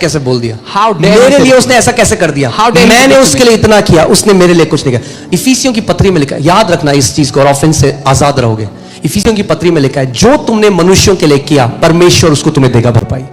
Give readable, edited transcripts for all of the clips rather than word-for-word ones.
कैसे बोल दिया? How dare मेरे he लिए say उसने ऐसा कैसे कर दिया? How dare he मैंने say उसके लिए इतना किया, उसने मेरे लिए कुछ नहीं किया। इफिसियों की पत्री में लिखा है, याद रखना इस चीज को और ऑफेंस से आजाद रहोगे। इफिसियों की पत्री में लिखा है, जो तुमने मनुष्यों के लिए किया परमेश्वर उसको तुम्हें देगा भरपाई।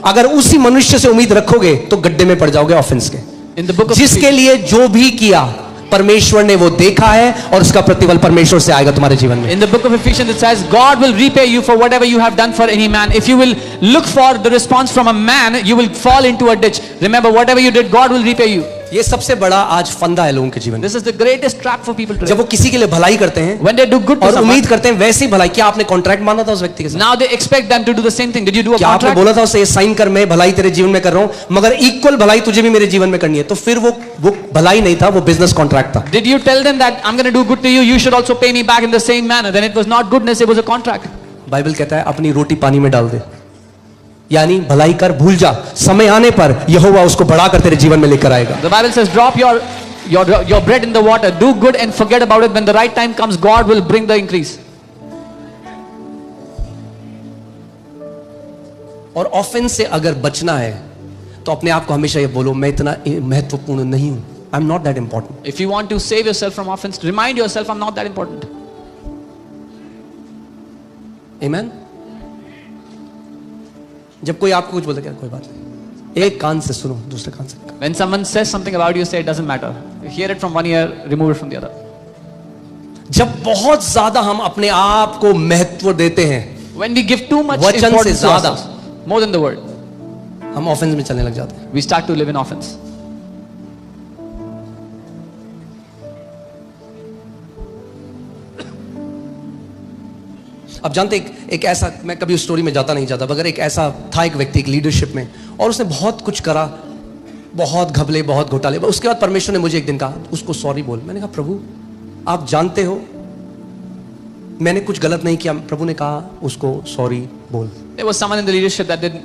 अगर उसी मनुष्य से उम्मीद रखोगे तो गड्ढे में पड़ जाओगे ऑफेंस के। In the book of जिसके लिए जो भी किया परमेश्वर ने वो देखा है और उसका प्रतिफल परमेश्वर से आएगा तुम्हारे जीवन में। In the book of Ephesians it says God will repay you for whatever you have done for any man. If you will look for the response from a man, you will fall into a ditch. Remember, whatever you did, God will repay you. ये सबसे बड़ा आज फंदा है लोगों के जीवन में। This is the greatest trap for people today. जब वो किसी के लिए भलाई करते हैं When they do good to और someone, उम्मीद करते हैं वैसी भलाई, क्या आपने कॉन्ट्रैक्ट माना था उस व्यक्ति के साथ? now they expect them to do the same thing. Did you do a क्या आपने contract? बोला था उसे ये साइन कर, मैं भलाई तेरे जीवन में कर रहा हूं मगर इक्वल भलाई तुझे भी मेरे जीवन में करनी है? तो फिर वो भलाई नहीं था, वो बिजनेस कॉन्ट्रैक्ट था। Did you tell them that I'm going to do good to you, you should also pay me back in the same manner? Then it was not goodness, it was a contract. Bible कहता है अपनी रोटी पानी में डाल दे, यानी भलाई कर, भूल जा, समय आने पर यहोवा उसको बढ़ाकर तेरे जीवन में लेकर आएगा। The Bible says drop your bread in the water, do good and forget about it. When the right time comes, God will bring the increase. और ऑफेंस से अगर बचना है तो अपने आप को हमेशा ये बोलो, मैं इतना महत्वपूर्ण नहीं हूं, I am not that important. If you want to save yourself from offense, remind yourself I'm not that important. आमेन। जब कोई आपको कुछ बोलता है, कोई बात नहीं, एक कान से सुनो, दूसरे कान से। When someone says something about you, say it doesn't matter. You hear it from one ear, remove it from the other. जब बहुत ज्यादा हम अपने आप को महत्व देते हैं, When we give too much वचन से importance to ज्यादा, ourselves, more than the word, हम ऑफेंस में चलने लग जाते हैं। we start to live in offense. अब जानते एक ऐसा, मैं कभी उस स्टोरी में जाता नहीं जाता, मगर एक ऐसा था एक व्यक्ति, एक लीडरशिप में, और उसने बहुत कुछ करा, बहुत घबले, बहुत घोटाले। उसके बाद परमेश्वर ने मुझे एक दिन कहा उसको सॉरी बोल। मैंने कहा प्रभु आप जानते हो मैंने कुछ गलत नहीं किया। प्रभु ने कहा उसको सॉरी बोल। There was someone in the leadership that did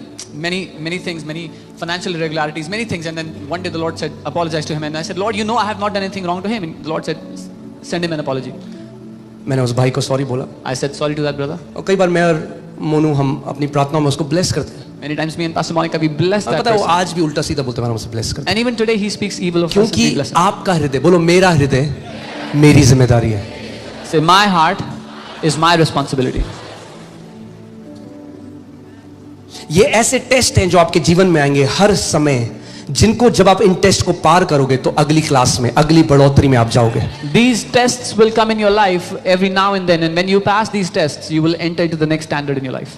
many things, many financial irregularities, many things, and then one day the Lord said, apologize to him, and I said, Lord, you know I have not done anything wrong to him, and the Lord said, send him an apology. मैंने उस भाई को sorry बोला। I said sorry to that brother. और कई बार मैं और मोनू हम अपनी प्रार्थनाओं में उसको ब्लेस करते हैं। Many times me and Pastor Monica we bless that पता है वो person. आज भी उल्टा सीधा बोलते हैं, उसे ब्लेस करते हैं। And even today he speaks evil of us and we क्योंकि bless him. आपका हृदय, बोलो मेरा हृदय मेरी जिम्मेदारी है। Say my heart is my responsibility. ये ऐसे टेस्ट हैं जो आपके जीवन में आएंगे हर समय, जिनको जब आप इन टेस्ट को पार करोगे तो अगली क्लास में, अगली बढ़ोतरी में आप जाओगे। These tests will come in your life every now and then, and when you pass these tests you will enter into the next standard in your life.